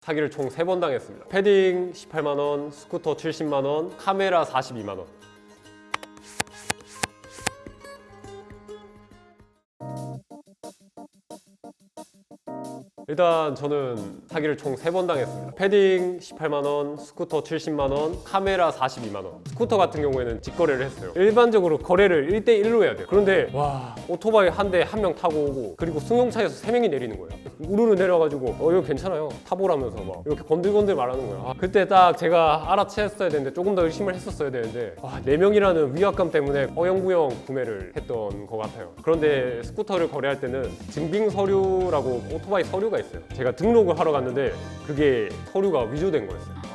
사기를 총 3번 당했습니다. 패딩 18만원, 스쿠터 70만원, 카메라 42만원. 일단 저는 사기를 총 3번 당했습니다. 패딩 18만원, 스쿠터 70만원, 카메라 42만원. 스쿠터 같은 경우에는 직거래를 했어요. 일반적으로 거래를 1대1로 해야 돼요. 그런데 와, 오토바이 한 대 한 명 타고 오고, 그리고 승용차에서 3명이 내리는 거예요. 우르르 내려가지고 이거 괜찮아요, 타보라면서 막 이렇게 건들건들 말하는 거예요. 그때 딱 제가 알아챘어야 되는데, 조금 더 의심을 했었어야 되는데, 4명이라는 위압감 때문에 어영부영 구매를 했던 것 같아요. 그런데 스쿠터를 거래할 때는 증빙 서류라고 오토바이 서류가 있어요. 제가 등록을 하러 갔는데 그게 서류가 위조된 거였어요.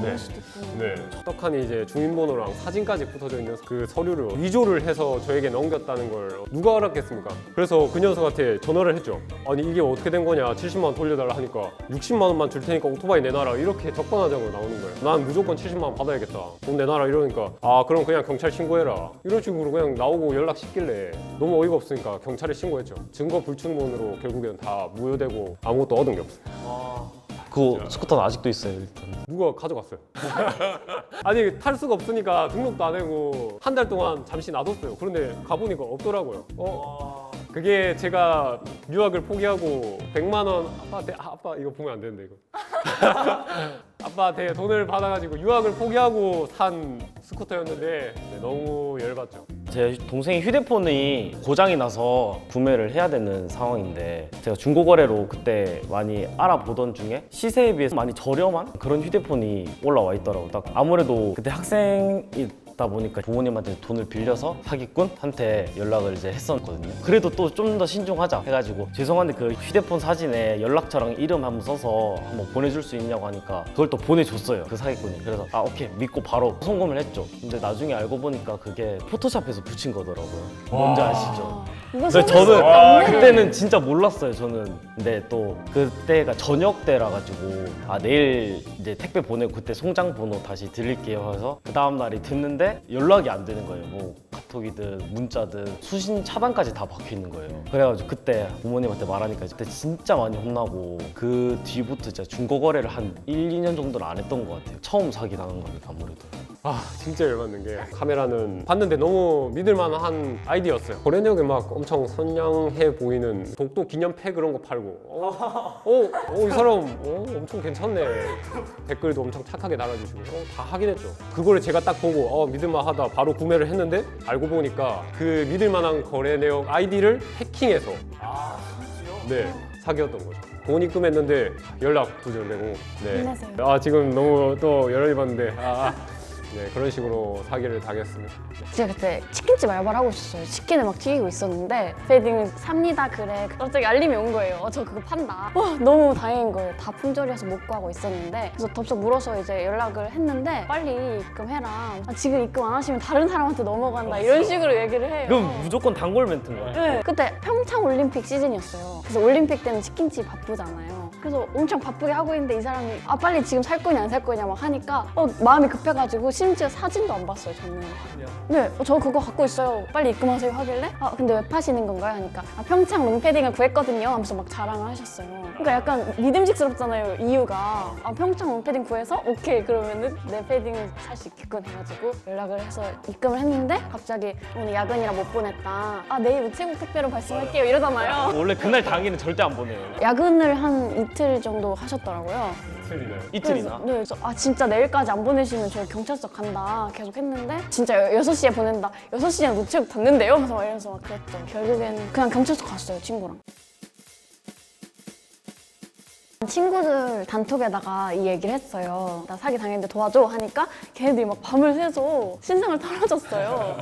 그럴 수도 있구나. 네. 떡하니 이제 주민번호랑 사진까지 붙어져 있는 그 서류를 위조를 해서 저에게 넘겼다는 걸 누가 알았겠습니까? 그래서 그 녀석한테 전화를 했죠. 아니 이게 어떻게 된 거냐, 70만 원 돌려달라 하니까 60만 원만 줄 테니까 오토바이 내놔라, 이렇게 적반하장으로 나오는 거예요. 난 무조건 70만 원 받아야겠다, 돈 내놔라 이러니까, 아 그럼 그냥 경찰 신고해라, 이런 식으로 그냥 나오고 연락 씻길래 너무 어이가 없으니까 경찰에 신고했죠. 증거 불충분으로 결국에는 다 무효되고 아무것도 얻은 게 없어요. 그 스쿠터는 아직도 있어요, 일단. 누가 가져갔어요. 아니 탈 수가 없으니까 등록도 안 하고 한 달 동안 잠시 놔뒀어요. 그런데 가보니까 없더라고요. 그게 제가 유학을 포기하고 100만 원 아빠 이거 보면 안 되는데 이거. 아빠한테 돈을 받아가지고 유학을 포기하고 산 스쿠터였는데 너무 열받죠. 제 동생이 휴대폰이 고장이 나서 구매를 해야 되는 상황인데, 제가 중고거래로 그때 많이 알아보던 중에 시세에 비해서 많이 저렴한 그런 휴대폰이 올라와 있더라고요. 딱 아무래도 그때 학생이다 보니까 부모님한테 돈을 빌려서 사기꾼한테 연락을 이제 했었거든요. 그래도 또 좀 더 신중하자 해가지고, 죄송한데 그 휴대폰 사진에 연락처랑 이름 한번 써서 한번 보내줄 수 있냐고 하니까 그걸 또 보내줬어요, 그 사기꾼이. 그래서 아 오케이 믿고 바로 송금을 했죠. 근데 나중에 알고 보니까 그게 포토샵에서 붙인 거더라고요. 뭔지 아시죠? 이거 근데 속을 저는 수가 없네. 그때는 진짜 몰랐어요, 저는. 근데 또 그때가 저녁 때라 가지고, 아 내일 이제 택배 보내고 그때 송장 번호 다시 드릴게요 해서 그 다음 날이 됐는데 연락이 안 되는 거예요. 뭐 카톡이든 문자든 수신 차단까지 다 박혀 있는 거예요. 그래가지고 그때 부모님한테 말하니까 그때 진짜 많이 혼나고, 그 뒤부터 진짜 중고 거래를 한 1, 2년 정도는 안 했던 것 같아요. 처음 사기 당한 거니까 아무래도. 진짜 열받는 게, 카메라는 봤는데 너무 믿을만한 아이디였어요. 거래력이 막 엄청 선량해 보이는 독도 기념패 그런 거 팔고, 이 사람 엄청 괜찮네, 댓글도 엄청 착하게 달아주시고, 다 확인했죠. 그거를 제가 딱 보고 믿을만하다 바로 구매를 했는데, 알고 보니까 그 믿을만한 거래 내역 아이디를 해킹해서 네, 사기였던 거죠. 돈 입금했는데 연락 두절되고. 네. 힘내세요. 지금 너무 또 열을 받는데 네, 그런 식으로 사기를 당했습니다. 제가 그때 치킨집 알바를 하고 있었어요. 치킨을 막 튀기고 있었는데 패딩 삽니다 그래. 갑자기 알림이 온 거예요. 저 그거 판다. 와 너무 다행인 거예요. 다 품절이어서 못 구하고 있었는데, 그래서 덥석 물어서 이제 연락을 했는데, 빨리 입금해라. 지금 입금 안 하시면 다른 사람한테 넘어간다, 이런 식으로 얘기를 해요. 그럼 무조건 단골 멘트인가요? 네. 그때 평창 올림픽 시즌이었어요. 그래서 올림픽 때는 치킨집 바쁘잖아요. 그래서 엄청 바쁘게 하고 있는데 이 사람이 빨리 지금 살 거냐 안 살 거냐 막 하니까 마음이 급해가지고 심지어 사진도 안 봤어요, 저는. 네, 저 그거 갖고 있어요, 빨리 입금하세요 하길래 근데 왜 파시는 건가요? 하니까 평창 롱패딩을 구했거든요 하면서 막 자랑을 하셨어요. 그러니까 약간 믿음직스럽잖아요, 이유가. 평창 롱패딩 구해서 오케이 그러면은 내 패딩을 살 수 있겠군 해가지고 연락을 해서 입금을 했는데, 갑자기 오늘 야근이라 못 보냈다, 내일 우체국 택배로 발송할게요 이러잖아요. 원래 그날 당일은 절대 안 보내요. 야근을 한 이틀 정도 하셨더라고요. 틀리나요? 이틀이나? 그래서 진짜 내일까지 안 보내시면 저희 경찰서 간다 계속 했는데, 진짜 6시에 보낸다, 6시에는 우체국 닫는데요? 그래서 막 이러면서 막 그랬죠. 결국에는 그냥 경찰서 갔어요, 친구랑. 친구들 단톡에다가 이 얘기를 했어요. 나 사기 당했는데 도와줘 하니까 걔네들이 막 밤을 새서 신상을 털어줬어요.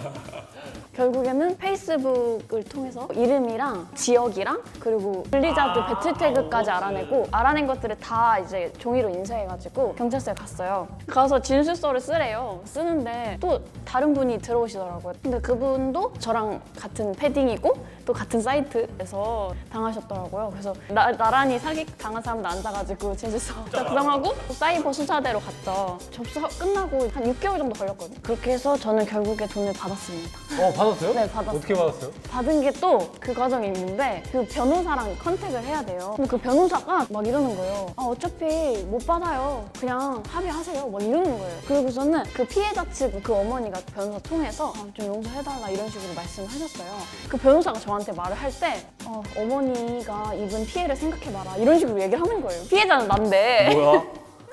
결국에는 페이스북을 통해서 이름이랑 지역이랑 그리고 블리자드 배틀 태그까지 알아내고, 알아낸 것들을 다 이제 종이로 인쇄해가지고 경찰서에 갔어요. 가서 진술서를 쓰래요. 쓰는데 또 다른 분이 들어오시더라고요. 근데 그분도 저랑 같은 패딩이고 또 같은 사이트에서 당하셨더라고요. 그래서 나란히 사기 당한 사람도 앉아가지고 진술서 작성하고 사이버 수사대로 갔죠. 접수 끝나고 한 6개월 정도 걸렸거든요. 그렇게 해서 저는 결국에 돈을 받았습니다. 받았어요? 네, 받았어요. 어떻게 받았어요? 받은 게 또 그 과정이 있는데 그 변호사랑 컨택을 해야 돼요. 근데 그 변호사가 막 이러는 거예요. 아, 어차피 못 받아요. 그냥 합의하세요. 막 이러는 거예요. 그러고서는 그 피해자 측 그 어머니가 변호사 통해서 아, 좀 용서해달라 이런 식으로 말씀을 하셨어요. 그 변호사가 저한테 말을 할 때 어머니가 입은 피해를 생각해봐라 이런 식으로 얘기를 하는 거예요. 피해자는 난데. 뭐야?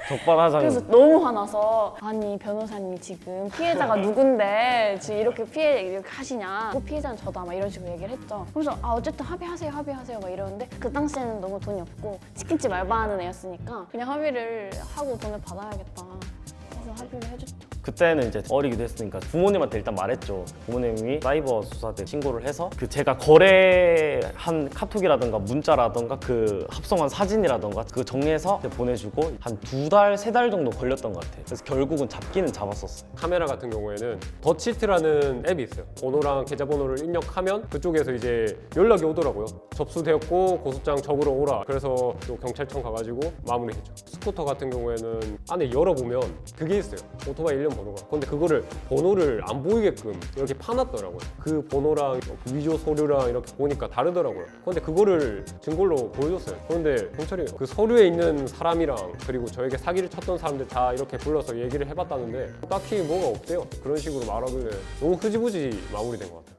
적반하장이. 그래서 너무 화나서 아니 변호사님이 지금 피해자가 누군데 지금 이렇게 이렇게 하시냐 피해자는 저다 막 이런 식으로 얘기를 했죠. 그래서 아 어쨌든 합의하세요 막 이러는데 그 당시에는 너무 돈이 없고 치킨집 알바하는 애였으니까 그냥 합의를 하고 돈을 받아야겠다 해서 합의를 해줬죠. 그때는 이제 어리기도 했으니까 부모님한테 일단 말했죠. 부모님이 사이버 수사대 신고를 해서 그 제가 거래한 카톡이라든가 문자라든가 그 합성한 사진이라든가 그거 정리해서 보내주고 한 2달, 3달 정도 걸렸던 것 같아요. 그래서 결국은 잡기는 잡았었어요. 카메라 같은 경우에는 더치트라는 앱이 있어요. 번호랑 계좌번호를 입력하면 그쪽에서 이제 연락이 오더라고요. 접수되었고 고소장 적으러 오라. 그래서 또 경찰청 가가지고 마무리했죠. 스쿠터 같은 경우에는 안에 열어보면 그게 있어요. 오토바이 일련 번호가. 근데 그거를 번호를 안 보이게끔 이렇게 파놨더라고요. 그 번호랑 그 위조 서류랑 이렇게 보니까 다르더라고요. 근데 그거를 증거로 보여줬어요. 그런데 경찰이 그 서류에 있는 사람이랑 그리고 저에게 사기를 쳤던 사람들 다 이렇게 불러서 얘기를 해봤다는데 딱히 뭐가 없대요. 그런 식으로 말하길래 너무 흐지부지 마무리된 것 같아요.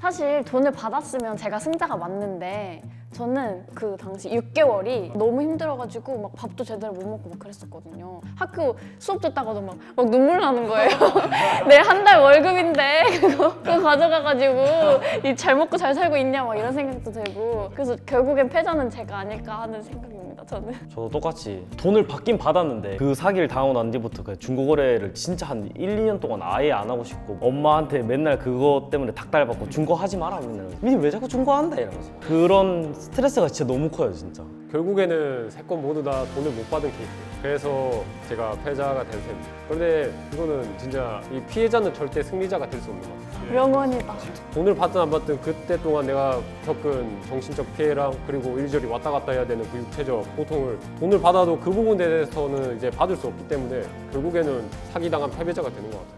사실 돈을 받았으면 제가 승자가 맞는데 저는 그 당시 6개월이 너무 힘들어가지고 막 밥도 제대로 못 먹고 막 그랬었거든요. 학교 수업 듣다가도 막 눈물 나는 거예요. 내 한 달 월급인데 그거 가져가가지고 잘 먹고 잘 살고 있냐 막 이런 생각도 들고 그래서 결국엔 패자는 제가 아닐까 하는 생각입니다. 저는. 저도 똑같이 돈을 받긴 받았는데 그 사기를 당하고 난 뒤부터 그 중고거래를 진짜 한 1, 2년 동안 아예 안 하고 싶고 엄마한테 맨날 그거 때문에 닥달받고 중고하지 마라 맨날 니왜 자꾸 중고한다 이러면서 그런 스트레스가 진짜 너무 커요 진짜. 결국에는 3건 모두 다 돈을 못 받은 케이스예요. 그래서 제가 패자가 된 셈입니다. 그런데 그거는 진짜 이 피해자는 절대 승리자가 될 수 없는 것 같아요. 명언이다. 돈을 받든 안 받든 그때 동안 내가 겪은 정신적 피해랑 그리고 이리저리 왔다 갔다 해야 되는 그 육체적 고통을 돈을 받아도 그 부분에 대해서는 이제 받을 수 없기 때문에 결국에는 사기당한 패배자가 되는 것 같아요.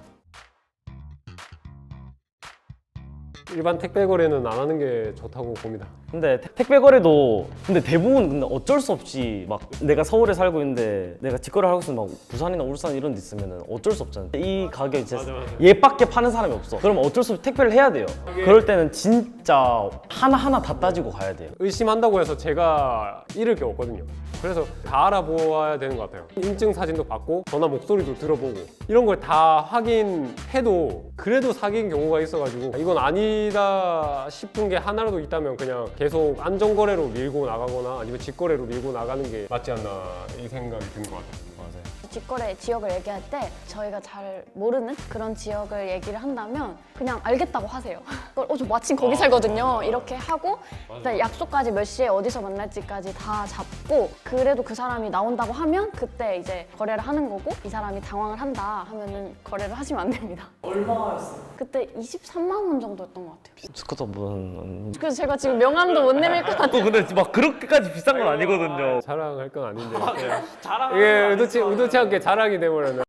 일반 택배 거래는 안 하는 게 좋다고 봅니다. 근데 택배 거래도 근데 대부분 근데 어쩔 수 없이 막 내가 서울에 살고 있는데 내가 직거래를 하고 있으면 막 부산이나 울산 이런 데 있으면 어쩔 수 없잖아요. 이 가격이 진짜 얘밖에 파는 사람이 없어. 그럼 어쩔 수 없이 택배를 해야 돼요. 그럴 때는 진짜 하나하나 다 따지고 가야 돼요. 의심한다고 해서 제가 잃을 게 없거든요. 그래서 다 알아보아야 되는 것 같아요. 인증 사진도 받고 전화 목소리도 들어보고 이런 걸 다 확인해도 그래도 사기인 경우가 있어가지고 이건 아니다 싶은 게 하나라도 있다면 그냥 계속 안전거래로 밀고 나가거나 아니면 직거래로 밀고 나가는 게 맞지 않나 이 생각이 드는 것 같아요. 직거래 지역을 얘기할 때 저희가 잘 모르는 그런 지역을 얘기를 한다면 그냥 알겠다고 하세요. 저 마침 거기 살거든요. 이렇게 하고 일단 약속까지 몇 시에 어디서 만날지까지 다 잡고 그래도 그 사람이 나온다고 하면 그때 이제 거래를 하는 거고 이 사람이 당황을 한다 하면은 거래를 하시면 안 됩니다. 얼마였어요? 그때 23만 원 정도였던 것 같아요. 스쿠터 분 그래서 제가 지금 명함도 못 내밀 것 같아요. 근데 막 그렇게까지 비싼 건 아니거든요. 자랑할 건 아닌데 자랑 이게 의도치 않게 자랑이 돼버렸네.